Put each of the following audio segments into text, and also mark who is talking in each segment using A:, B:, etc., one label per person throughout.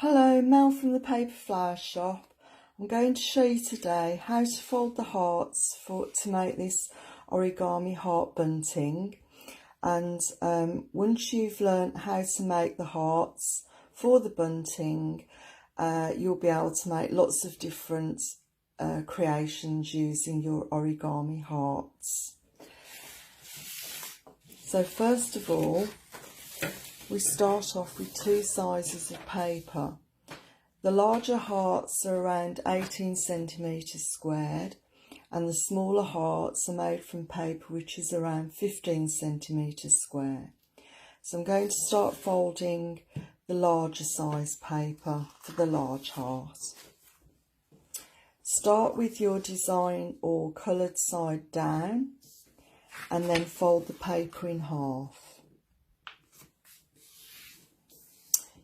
A: Hello, Mel from the Paper Flower Shop. I'm going to show you today how to fold the hearts to make this origami heart bunting. And once you've learnt how to make the hearts for the bunting, you'll be able to make lots of different creations using your origami hearts. So first of all, we start off with two sizes of paper. The larger hearts are around 18 centimetres squared, and the smaller hearts are made from paper which is around 15 centimetres square. So I'm going to start folding the larger size paper for the large heart. Start with your design or coloured side down, and then fold the paper in half.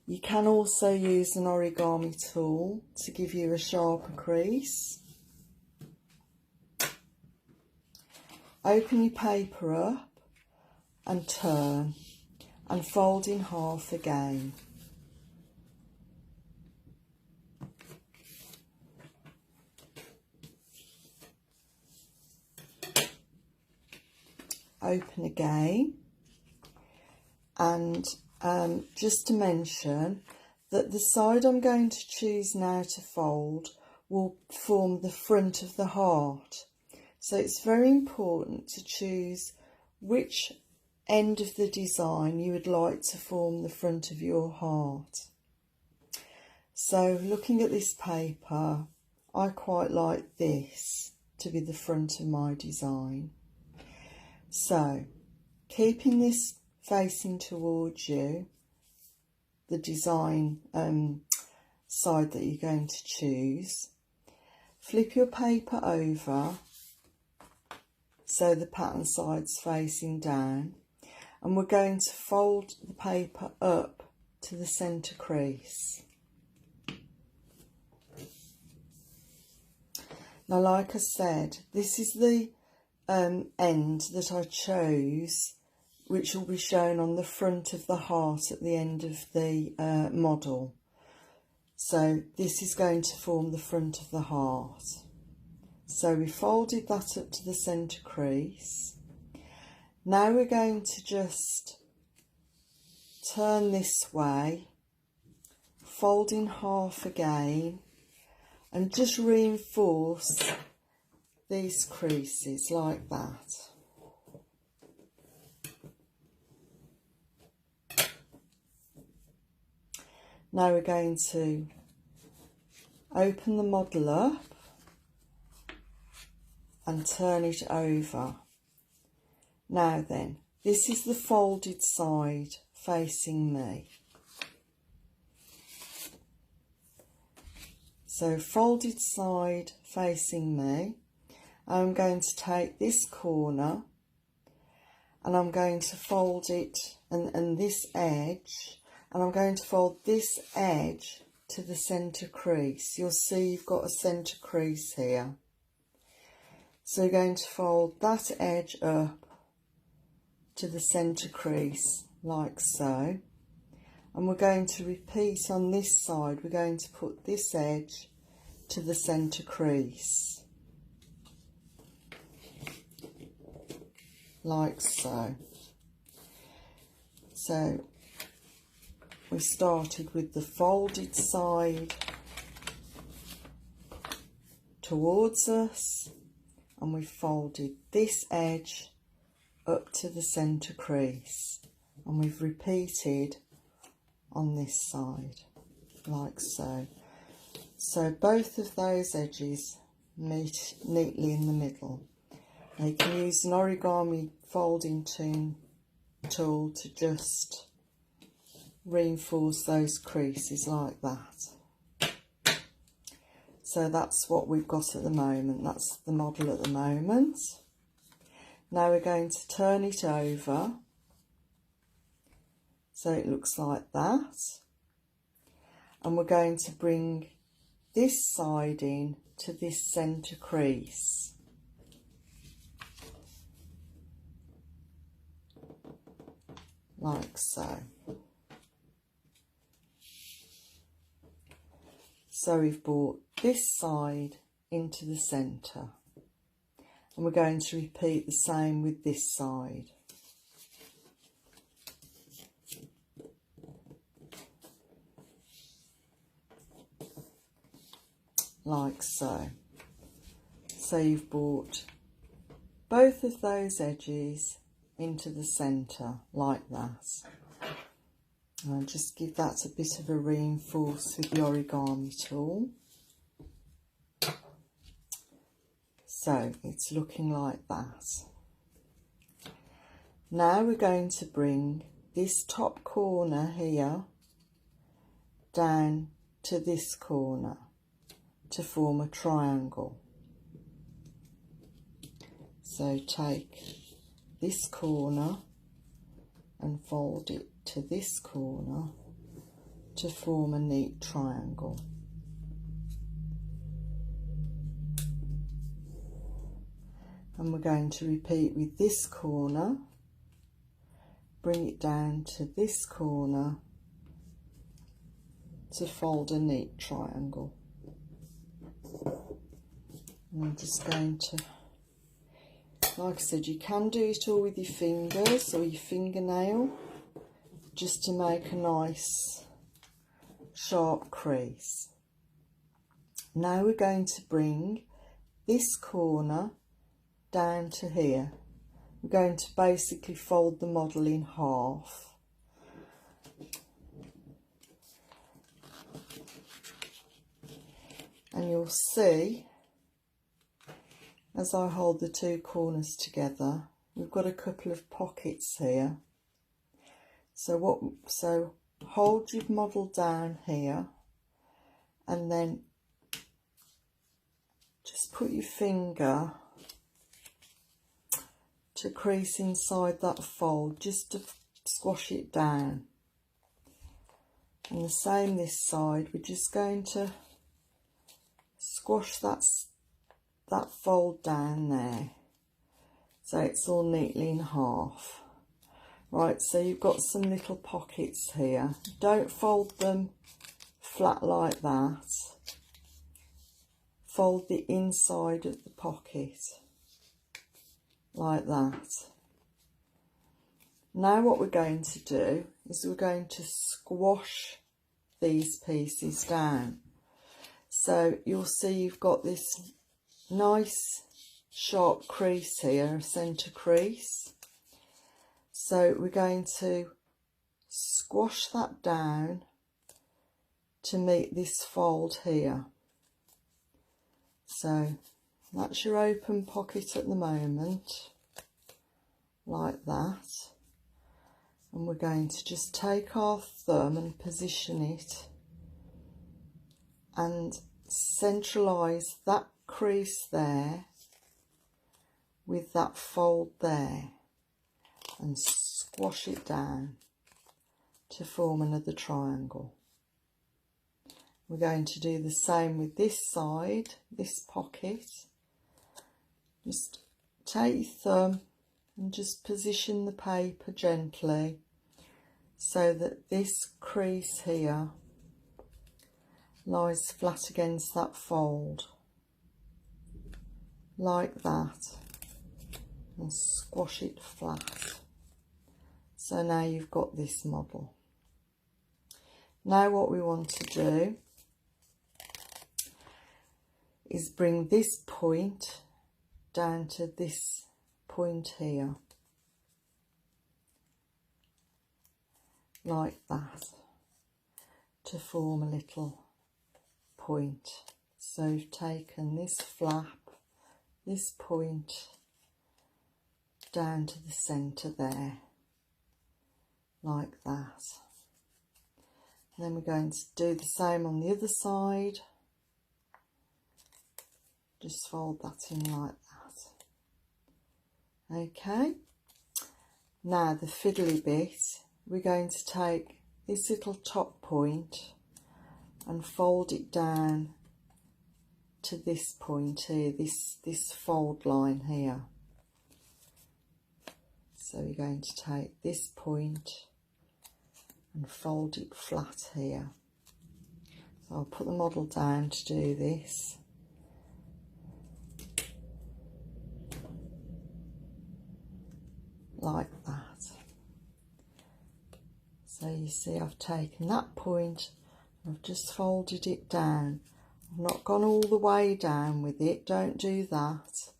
A: You can also use an origami tool to give you a sharper crease. Open your paper up and turn and fold in half again. Open again, and just to mention that the side I'm going to choose now to fold will form the front of the heart. So it's very important to choose which end of the design you would like to form the front of your heart. So looking at this paper, I quite like this to be the front of my design. So keeping this facing towards you, the design side that you're going to choose, flip your paper over so the pattern side's facing down, and we're going to fold the paper up to the centre crease. Now, like I said, this is the end that I chose, which will be shown on the front of the heart at the end of the model. So this is going to form the front of the heart. So we folded that up to the centre crease. Now we're going to just turn this way, fold in half again, and just reinforce these creases like that. Now we're going to open the model up and turn it over. Now then, this is the folded side facing me. So folded side facing me, I'm going to take this corner and I'm going to fold it and this edge, and I'm going to fold this edge to the centre crease. You'll see you've got a centre crease here. So you're going to fold that edge up to the centre crease like so. And we're going to repeat on this side. We're going to put this edge to the centre crease. Like so. So we started with the folded side towards us, and we folded this edge up to the centre crease, and we've repeated on this side like so. So both of those edges meet neatly in the middle. Now you can use an origami folding tool to just reinforce those creases like that. So that's what we've got at the moment. That's the model at the moment. Now we're going to turn it over so it looks like that, and we're going to bring this side in to this centre crease. Like so. So we've brought this side into the centre, and we're going to repeat the same with this side. Like so. So you've brought both of those edges into the centre like that. And just give that a bit of a reinforce with the origami tool. So it's looking like that. Now we're going to bring this top corner here down to this corner to form a triangle. So take this corner and fold it to this corner to form a neat triangle. And we're going to repeat with this corner, bring it down to this corner to fold a neat triangle. And I'm just going to, like I said, you can do it all with your fingers or your fingernail just to make a nice sharp crease. Now we're going to bring this corner down to here. We're going to basically fold the model in half. And you'll see, as I hold the two corners together, we've got a couple of pockets here. So hold your model down here and then just put your finger to crease inside that fold just to squash it down. And the same this side, we're just going to squash that fold down there so it's all neatly in half. Right, so you've got some little pockets here. Don't fold them flat like that. Fold the inside of the pocket like that. Now what we're going to do is we're going to squash these pieces down. So you'll see you've got this nice sharp crease here, a centre crease. So we're going to squash that down to meet this fold here. So that's your open pocket at the moment, like that. And we're going to just take our thumb and position it and centralise that crease there with that fold there and squash it down to form another triangle. We're going to do the same with this side, this pocket. Just take your thumb and just position the paper gently so that this crease here lies flat against that fold, like that, and squash it flat. So now you've got this model. Now what we want to do is bring this point down to this point here, like that, to form a little point. So you've taken this flap, this point, down to the centre there, like that. And then we're going to do the same on the other side. Just fold that in like that. Okay. Now the fiddly bit, we're going to take this little top point and fold it down to this point here, this fold line here. So we're going to take this point and fold it flat here. So I'll put the model down to do this. Like that. So you see I've taken that point and I've just folded it down. I've not gone all the way down with it, don't do that.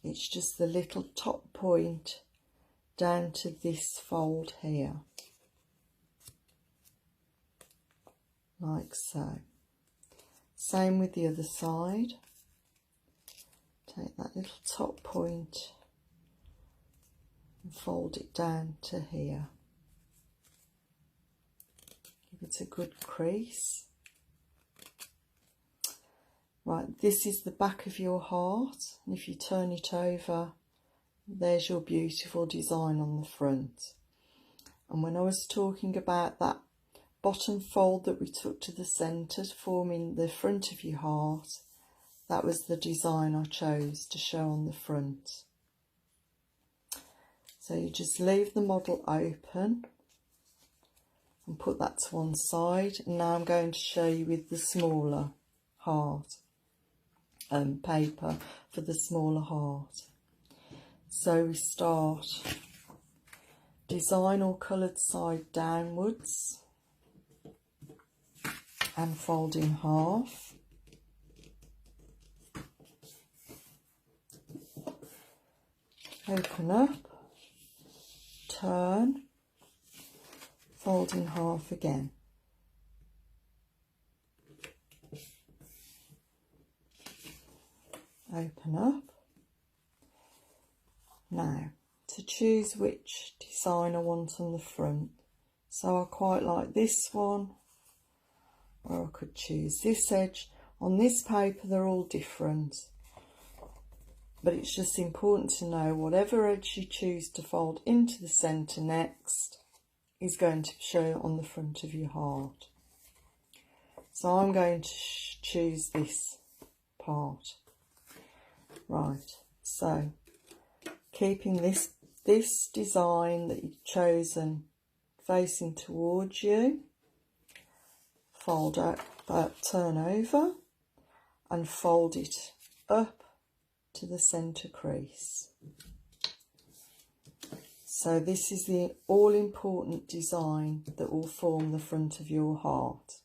A: It's just the little top point down to this fold here. Like so. Same with the other side. Take that little top point and fold it down to here. Give it a good crease. Right, this is the back of your heart, and if you turn it over, there's your beautiful design on the front. And when I was talking about that bottom fold that we took to the centre, forming the front of your heart, that was the design I chose to show on the front. So you just leave the model open and put that to one side. And now I'm going to show you with the smaller heart paper for the smaller heart. So we start design or coloured side downwards and fold in half. Open up, turn, fold in half again. Open up. Now, to choose which design I want on the front. So I quite like this one, or I could choose this edge. On this paper they're all different, but it's just important to know whatever edge you choose to fold into the centre next is going to show on the front of your heart. So I'm going to choose this part. Right, so keeping this design that you've chosen facing towards you, fold out, turn over and fold it up to the centre crease. So this is the all-important design that will form the front of your heart.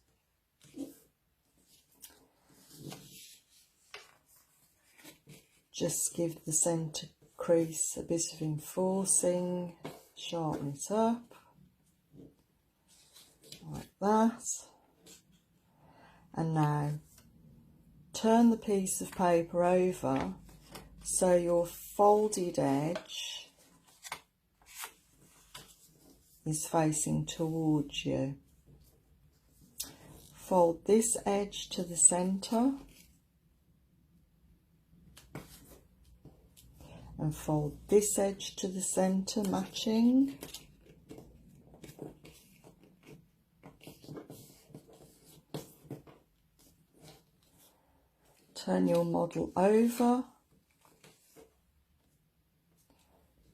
A: Just give the centre crease a bit of enforcing, sharpen it up, like that. And now turn the piece of paper over so your folded edge is facing towards you. Fold this edge to the centre and fold this edge to the centre, matching. Turn your model over,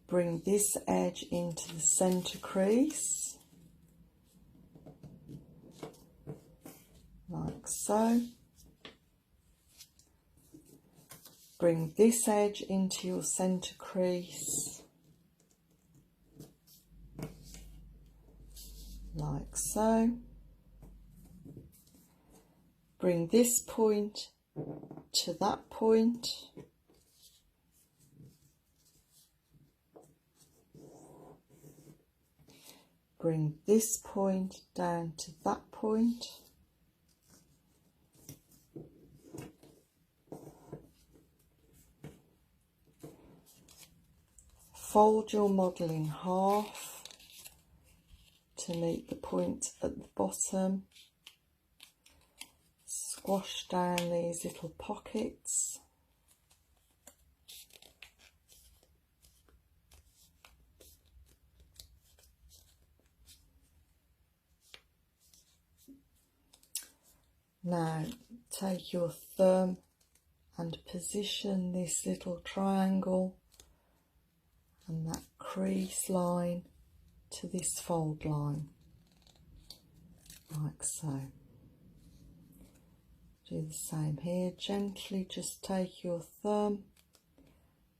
A: bring this edge into the centre crease, like so. Bring this edge into your centre crease, like so. Bring this point to that point. Bring this point down to that point. Fold your model in half to meet the point at the bottom. Squash down these little pockets. Now take your thumb and position this little triangle and that crease line to this fold line, like so. Do the same here. Gently just take your thumb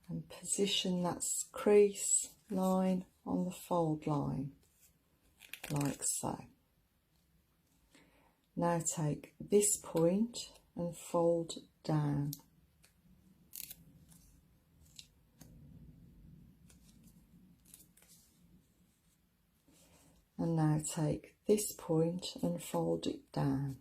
A: and position that crease line on the fold line, like so. Now take this point and fold down. And now take this point and fold it down.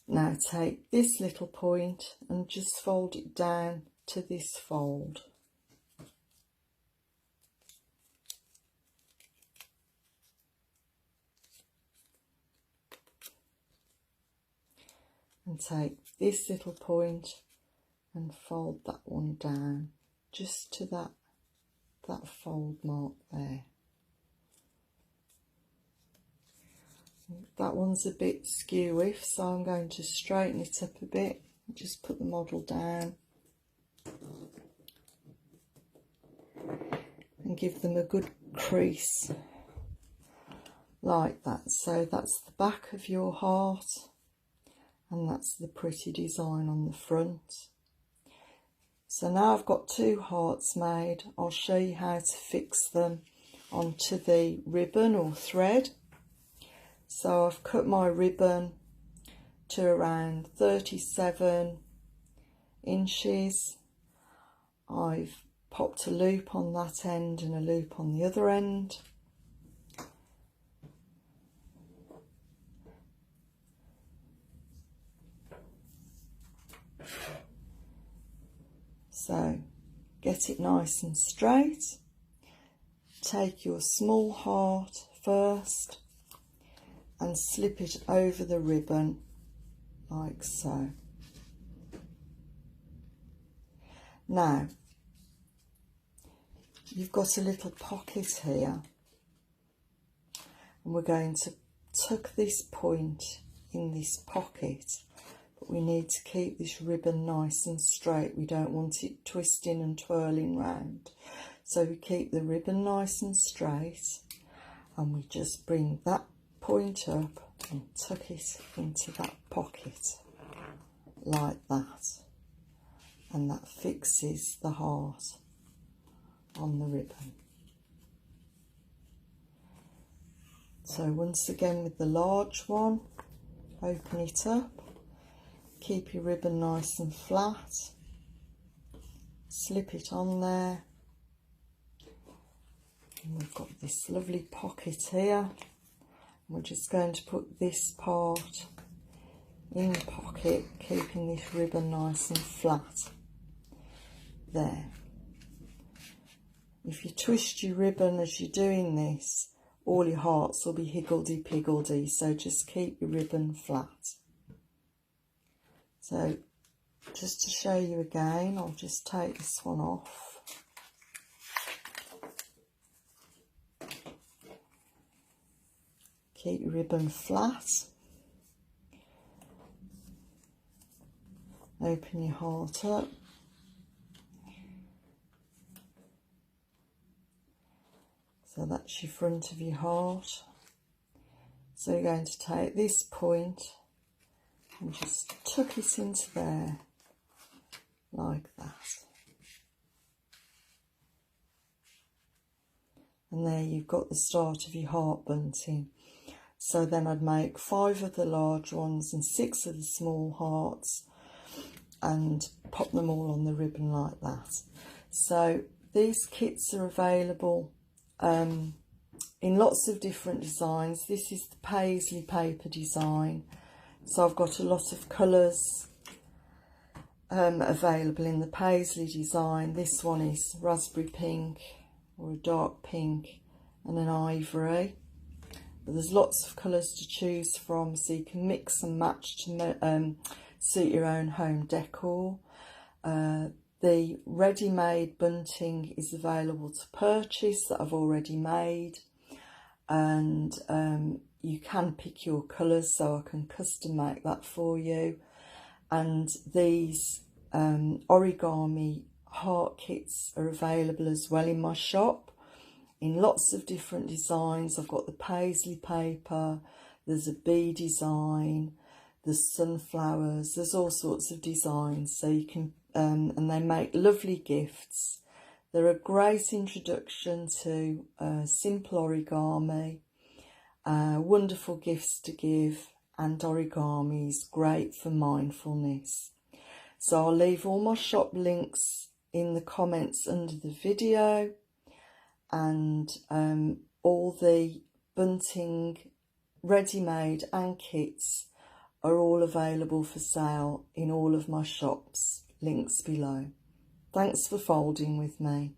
A: Now take this little point and just fold it down to this fold. And take this little point and fold that one down just to that fold mark there. That one's a bit skewy, so I'm going to straighten it up a bit. Just put the model down and give them a good crease like that. So that's the back of your heart, and that's the pretty design on the front. So now I've got two hearts made. I'll show you how to fix them onto the ribbon or thread. So I've cut my ribbon to around 37 inches. I've popped a loop on that end and a loop on the other end. So get it nice and straight. Take your small heart first and slip it over the ribbon like so. Now you've got a little pocket here, and we're going to tuck this point in this pocket, but we need to keep this ribbon nice and straight. We don't want it twisting and twirling round, so we keep the ribbon nice and straight, and we just bring that point up and tuck it into that pocket like that, and that fixes the heart on the ribbon. So once again with the large one, open it up, keep your ribbon nice and flat, slip it on there, and we've got this lovely pocket here. We're just going to put this part in the pocket, keeping this ribbon nice and flat. There. If you twist your ribbon as you're doing this, all your hearts will be higgledy-piggledy, so just keep your ribbon flat. So, just to show you again, I'll just take this one off. Keep your ribbon flat. Open your heart up. So that's your front of your heart. So you're going to take this point and just tuck it into there like that. And there you've got the start of your heart bunting. So then I'd make 5 of the large ones and 6 of the small hearts and pop them all on the ribbon like that. So these kits are available in lots of different designs. This is the Paisley paper design. So I've got a lot of colours available in the Paisley design. This one is raspberry pink or a dark pink and an ivory. But there's lots of colours to choose from, so you can mix and match to suit your own home decor. The ready-made bunting is available to purchase that I've already made, and you can pick your colours, so I can custom make that for you. And these origami heart kits are available as well in my shop. in lots of different designs. I've got the Paisley paper, there's a bee design, there's sunflowers, there's all sorts of designs. So you can, and they make lovely gifts. They're a great introduction to simple origami, wonderful gifts to give, and origami is great for mindfulness. So I'll leave all my shop links in the comments under the video, and all the Bunting ready-made and kits are all available for sale in all of my shops. Links below. Thanks for folding with me.